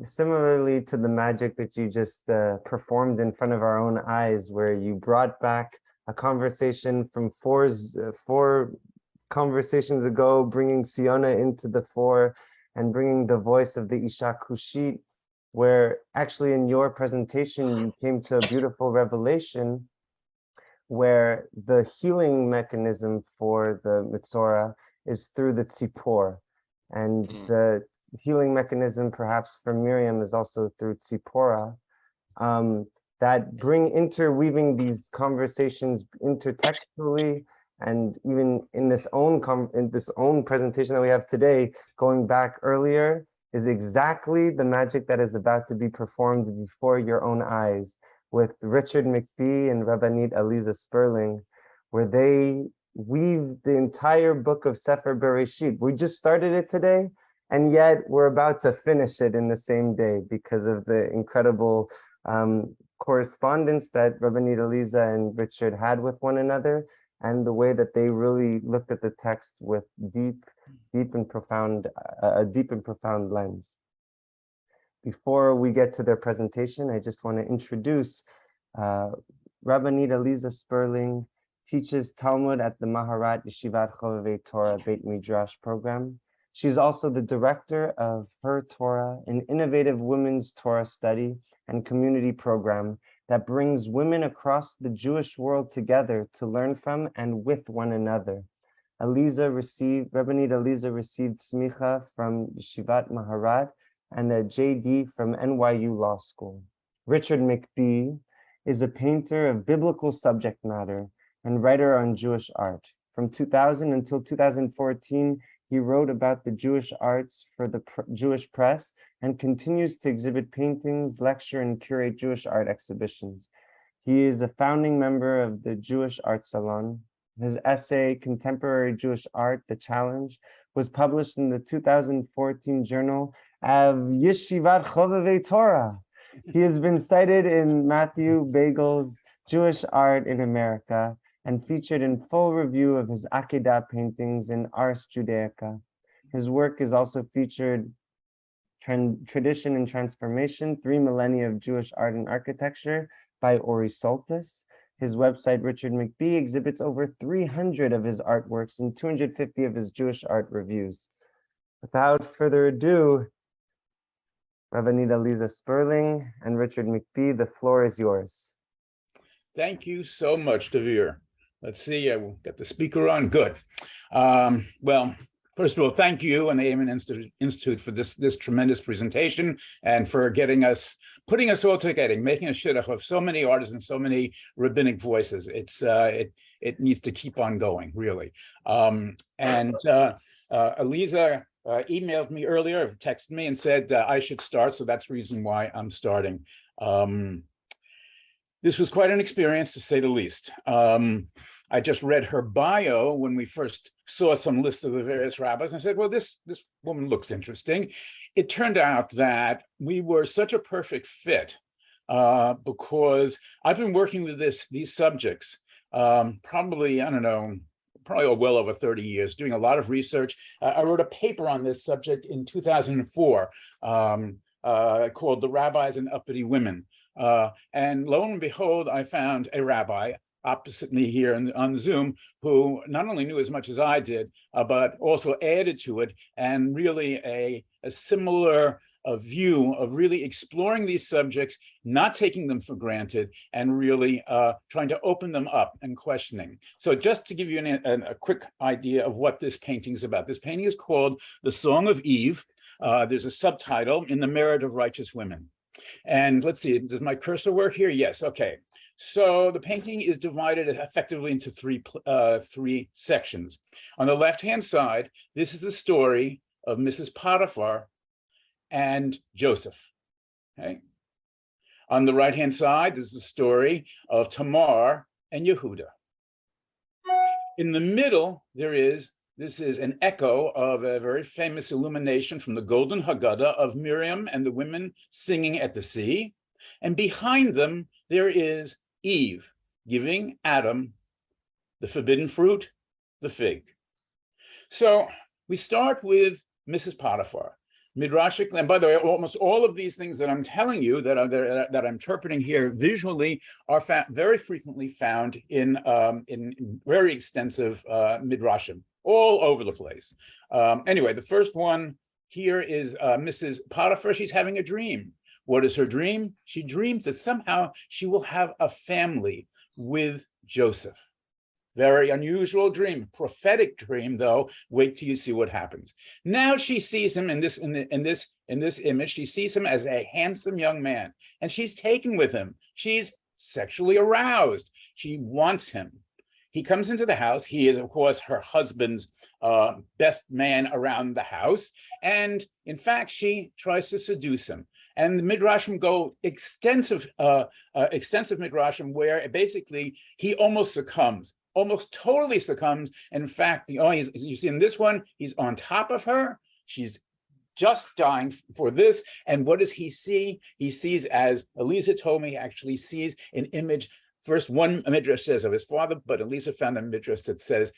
similarly to the magic that you just performed in front of our own eyes, where you brought back a conversation from four conversations ago, bringing Siona into the fore and bringing the voice of the Isha Kushit, where actually in your presentation, you came to a beautiful revelation where the healing mechanism for the Mitzora is through the tzipor. And the healing mechanism perhaps for Miriam is also through tzipora, that bring interweaving these conversations intertextually, and even in this own presentation that we have today, going back earlier, is exactly the magic that is about to be performed before your own eyes with Richard Mcbee and Rabbanit Aliza Sperling, where they weave the entire book of Sefer Bereshit. We just started it today, and yet we're about to finish it in the same day because of the incredible correspondence that Rabbanit Aliza and Richard had with one another, and the way that they really looked at the text with a deep and profound lens. Before we get to their presentation, I just want to introduce Rabbanit Aliza Sperling, teaches Talmud at the Maharat Yeshivat Chovevei Torah Beit Midrash program. She's also the director of Her Torah, an innovative women's Torah study and community program that brings women across the Jewish world together to learn from and with one another. Rabbanit Aliza received smicha from Yeshivat Maharat and a JD from NYU Law School. Richard Mcbee is a painter of biblical subject matter and writer on Jewish art. From 2000 until 2014, he wrote about the Jewish arts for the Jewish press and continues to exhibit paintings, lecture, and curate Jewish art exhibitions. He is a founding member of the Jewish Art Salon. His essay, Contemporary Jewish Art, The Challenge, was published in the 2014 journal of Yeshivat Chovevei Torah. He has been cited in Matthew Bagel's Jewish Art in America and featured in full review of his Akedah paintings in Ars Judaica. His work is also featured Tradition and Transformation, 3 Millennia of Jewish Art and Architecture by Ori Soltis. His website, Richard Mcbee, exhibits over 300 of his artworks and 250 of his Jewish art reviews. Without further ado, Rabbanit Aliza Sperling and Richard Mcbee, the floor is yours. Thank you so much, Tavir. Let's see, I will get the speaker on. Good. Well, first of all, thank you and the Amen Institute for this tremendous presentation and for putting us all together, making a shidduch of so many artists and so many rabbinic voices. It needs to keep on going, really. Aliza emailed me earlier, texted me and said I should start, so that's the reason why I'm starting. This was quite an experience, to say the least. I just read her bio when we first saw some lists of the various rabbis, and I said, well, this woman looks interesting. It turned out that we were such a perfect fit because I've been working with these subjects probably, I don't know, probably well over 30 years, doing a lot of research. I wrote a paper on this subject in 2004 called The Rabbis and Uppity Women. And lo and behold, I found a rabbi opposite me here on Zoom who not only knew as much as I did, but also added to it, and really a similar view of really exploring these subjects, not taking them for granted, and really trying to open them up and questioning. So just to give you a quick idea of what this painting is about. This painting is called The Song of Eve. There's a subtitle, In the Merit of Righteous Women. And let's see, does my cursor work here? Yes, okay. So the painting is divided effectively into three sections. On the left-hand side, this is the story of Mrs. Potiphar and Joseph, okay? On the right-hand side, this is the story of Tamar and Yehuda. In the middle, this is an echo of a very famous illumination from the Golden Haggadah of Miriam and the women singing at the sea. And behind them, there is Eve giving Adam the forbidden fruit, the fig. So we start with Mrs. Potiphar. Midrashic, and by the way, almost all of these things that I'm telling you that I'm interpreting here visually are very frequently found in very extensive midrashim all over the place. Anyway, the first one here is Mrs. Potiphar. She's having a dream. What is her dream? She dreams that somehow she will have a family with Joseph. Very unusual dream, prophetic dream, though. Wait till you see what happens. Now she sees him in this image. She sees him as a handsome young man, and she's taken with him. She's sexually aroused. She wants him. He comes into the house. He is, of course, her husband's best man around the house, and in fact, she tries to seduce him. And the midrashim go extensive midrashim where basically he almost succumbs. Almost totally succumbs. And in fact, you see in this one, he's on top of her. She's just dying for this. And what does he see? He sees, as Aliza told me, he actually sees an image. First, one midrash says of his father, but Aliza found a midrash that says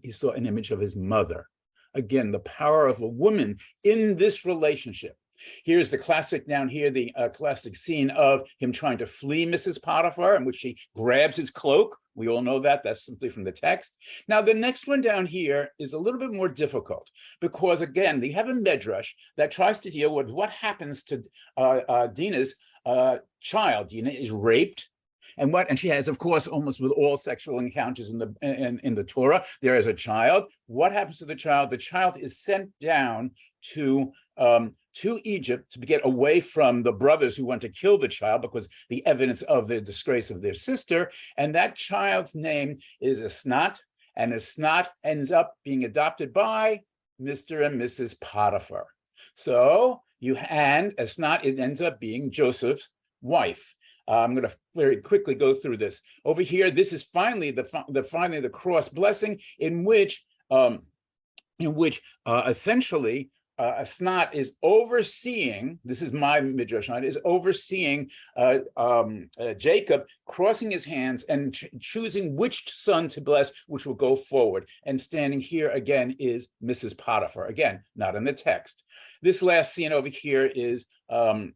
he saw an image of his mother. Again, the power of a woman in this relationship. Here's the classic down here, the classic scene of him trying to flee Mrs. Potiphar, in which she grabs his cloak. We all know that. That's simply from the text. Now, the next one down here is a little bit more difficult because, again, they have a midrash that tries to deal with what happens to Dinah's child. Dinah is raped. And she has, of course, almost with all sexual encounters in the Torah, there is a child. What happens to the child? The child is sent down to Egypt to get away from the brothers who want to kill the child because the evidence of the disgrace of their sister. And that child's name is Asnat, and Asnat ends up being adopted by Mr. and Mrs. Potiphar. So Asnat, it ends up being Joseph's wife. I'm going to very quickly go through this. Over here, this is finally the cross blessing in which essentially Asnat is overseeing, this is my midrash, is overseeing Jacob crossing his hands and choosing which son to bless, which will go forward. And standing here again is Mrs. Potiphar. Again, not in the text. This last scene over here is I'm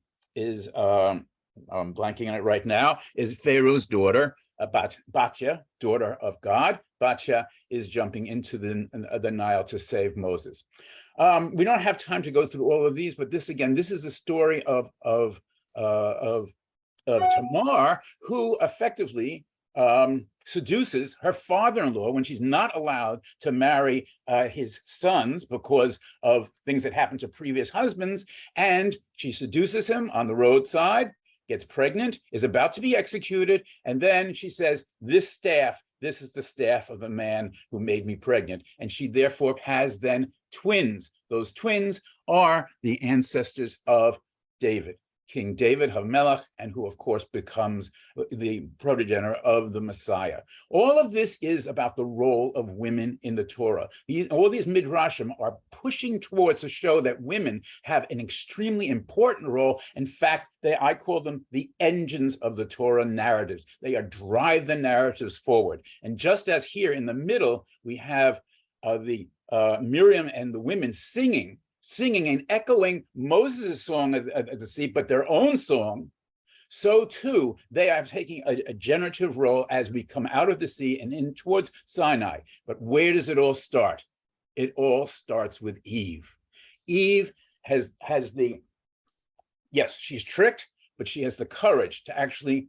blanking on it right now, is Pharaoh's daughter, Batya, daughter of God. Batya is jumping into the Nile to save Moses. We don't have time to go through all of these, but this is the story of Tamar, who effectively seduces her father-in-law when she's not allowed to marry his sons because of things that happened to previous husbands, and she seduces him on the roadside, gets pregnant, is about to be executed, and then she says, this is the staff of the man who made me pregnant. And she therefore has then twins. Those twins are the ancestors of David, King David Hamelech, and who of course becomes the progenitor of the Messiah. All of this is about the role of women in the Torah. All these midrashim are pushing towards to show that women have an extremely important role. In fact, I call them the engines of the Torah narratives. They drive the narratives forward. And just as here in the middle, we have the Miriam and the women singing and echoing Moses' song at the sea, but their own song, so too they are taking a generative role as we come out of the sea and in towards Sinai. But where does it all start? It all starts with Eve. Eve has yes, she's tricked, but she has the courage to actually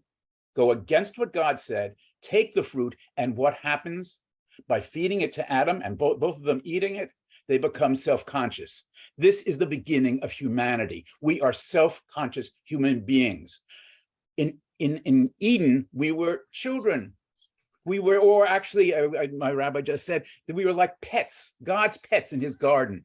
go against what God said, take the fruit, and what happens? By feeding it to Adam and both of them eating it, they become self-conscious. This is the beginning of humanity. We are self-conscious human beings. In Eden, we were children. Or actually, my rabbi just said that we were like pets, God's pets in his garden.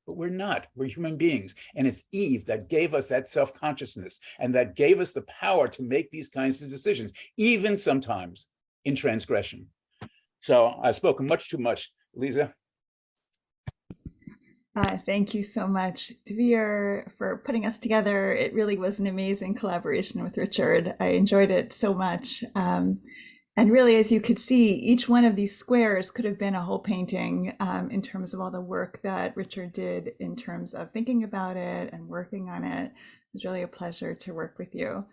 But we're not, we're human beings. And it's Eve that gave us that self-consciousness and that gave us the power to make these kinds of decisions, even sometimes in transgression. So I've spoken much too much. Lisa? Thank you so much, Dvir, for putting us together. It really was an amazing collaboration with Richard. I enjoyed it so much. And really, as you could see, each one of these squares could have been a whole painting in terms of all the work that Richard did in terms of thinking about it and working on it. It was really a pleasure to work with you.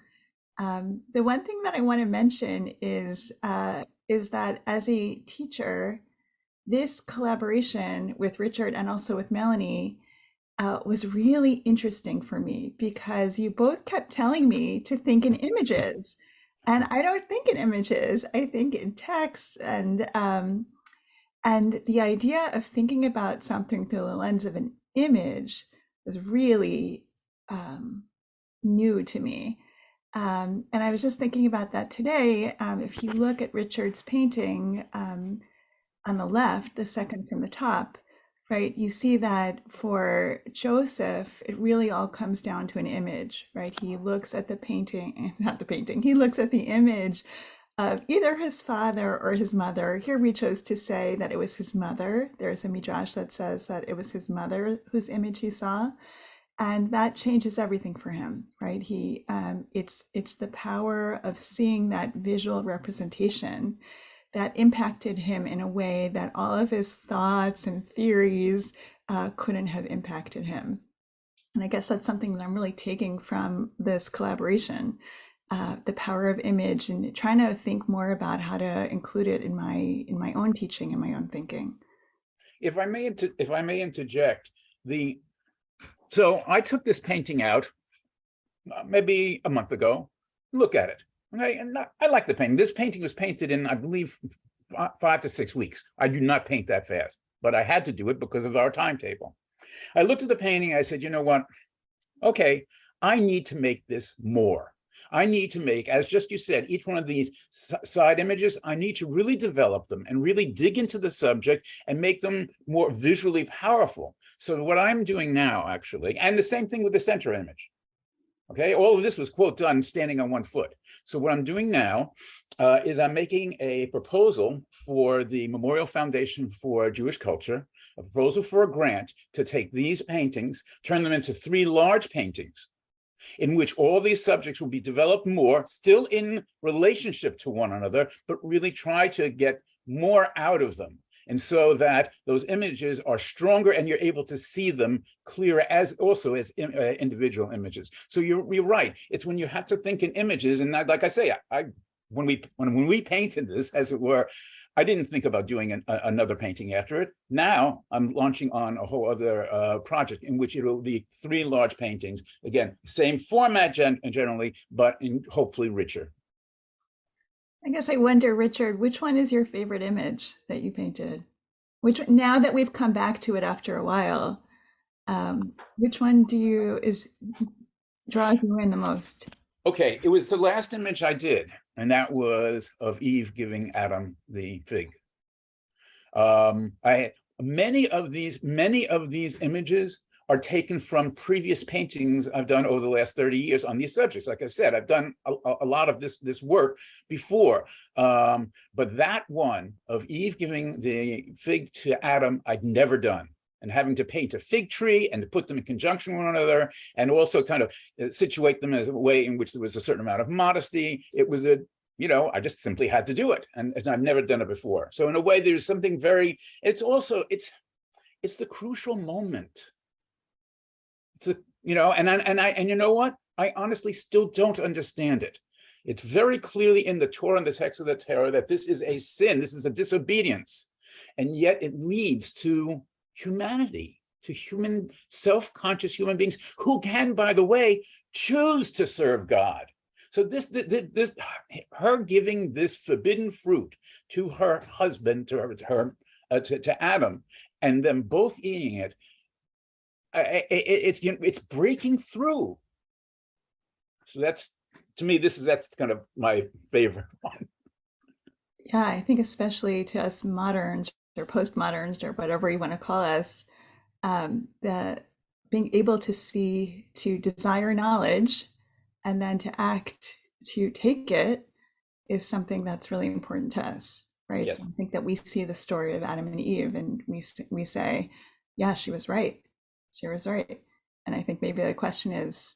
The one thing that I want to mention is that as a teacher, this collaboration with Richard and also with Melanie was really interesting for me, because you both kept telling me to think in images. And I don't think in images, I think in text. And the idea of thinking about something through the lens of an image was really new to me. And I was just thinking about that today. If you look at Richard's painting on the left, the second from the top, right, you see that for Joseph, it really all comes down to an image, right? He looks at the painting, not the painting, he looks at the image of either his father or his mother. Here we chose to say that it was his mother. There's a midrash that says that it was his mother whose image he saw. And that changes everything for him, right? It's the power of seeing that visual representation that impacted him in a way that all of his thoughts and theories couldn't have impacted him. And I guess that's something that I'm really taking from this collaboration, the power of image, and trying to think more about how to include it in my own teaching and my own thinking. If I may interject, so I took this painting out maybe a month ago. Look at it. Okay, and I like the painting. This painting was painted in, I believe, 5 to 6 weeks. I do not paint that fast, but I had to do it because of our timetable. I looked at the painting. I said, you know what? Okay, I need to make this more. I need to make, as just you said, each one of these side images, I need to really develop them and really dig into the subject and make them more visually powerful. So what I'm doing now, actually, and the same thing with the center image. Okay, all of this was, quote, done standing on one foot. So what I'm doing now is I'm making a proposal for the Memorial Foundation for Jewish Culture, a proposal for a grant to take these paintings, turn them into 3 large paintings, in which all these subjects will be developed more, still in relationship to one another, but really try to get more out of them. And so that those images are stronger and you're able to see them clearer as also as individual images. So you're right. It's when you have to think in images, and like I say, when we painted this, as it were, I didn't think about doing another painting after it. Now I'm launching on a whole other project in which it will be 3 large paintings. Again, same format generally, but hopefully richer. I guess I wonder, Richard, which one is your favorite image that you painted? Now that we've come back to it after a while, which one draws you in the most? Okay, it was the last image I did, and that was of Eve giving Adam the fig. Many of these images are taken from previous paintings I've done over the last 30 years on these subjects. Like I said, I've done a lot of this work before, but that one of Eve giving the fig to Adam, I'd never done. And having to paint a fig tree and to put them in conjunction with one another, and also kind of situate them as a way in which there was a certain amount of modesty. It was I just simply had to do it, and I've never done it before. So in a way, there's something very. It's the crucial moment. And you know what? I honestly still don't understand it. It's very clearly in the Torah and the text of the Torah that this is a sin, this is a disobedience, and yet it leads to humanity, to human, self-conscious human beings who can, by the way, choose to serve God. So this her giving this forbidden fruit to her husband, to Adam, and them both eating it. It's breaking through. So that's, to me, that's kind of my favorite one. Yeah, I think especially to us moderns or postmoderns or whatever you want to call us, that being able to see, to desire knowledge, and then to act to take it is something that's really important to us, right? Yes. So I think that we see the story of Adam and Eve, and we say, yeah, she was right. She was right. And I think maybe the question is,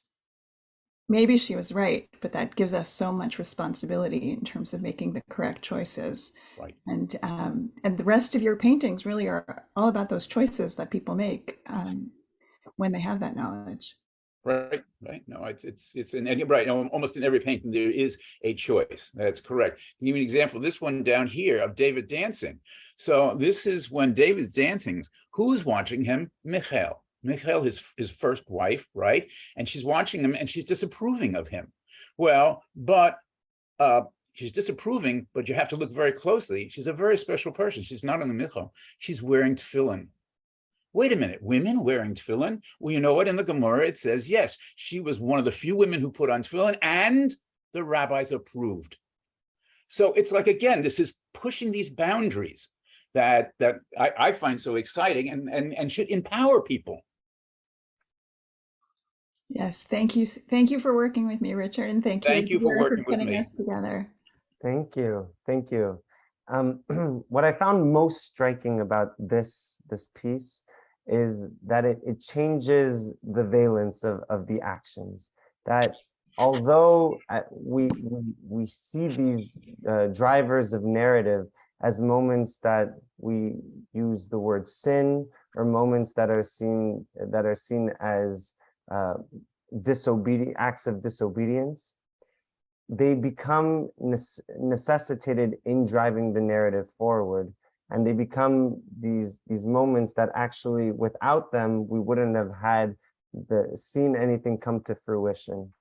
maybe she was right, but that gives us so much responsibility in terms of making the correct choices. Right. And the rest of your paintings really are all about those choices that people make when they have that knowledge. Right, right. No, it's right. Almost in every painting there is a choice. That's correct. I'll give you an example. This one down here of David dancing. So this is when David's dancing. Who's watching him? Michael. Michael, his first wife, right? And she's watching him and she's disapproving of him. Well, but she's disapproving, but you have to look very closely. She's a very special person. She's not in the Michael. She's wearing tefillin. Wait a minute, women wearing tefillin? Well, you know what? In the Gemara, it says, yes, she was one of the few women who put on tefillin, and the rabbis approved. So it's like, again, this is pushing these boundaries that I find so exciting and should empower people. Yes, thank you. Thank you for working with me, Richard, and thank you for working with putting me. us together. Thank you. Thank you. What I found most striking about this piece is that it changes the valence of the actions. That although we see these drivers of narrative as moments that we use the word sin, or moments that are seen as acts of disobedience, they become necessitated in driving the narrative forward. And they become these moments that actually, without them, we wouldn't have seen anything come to fruition.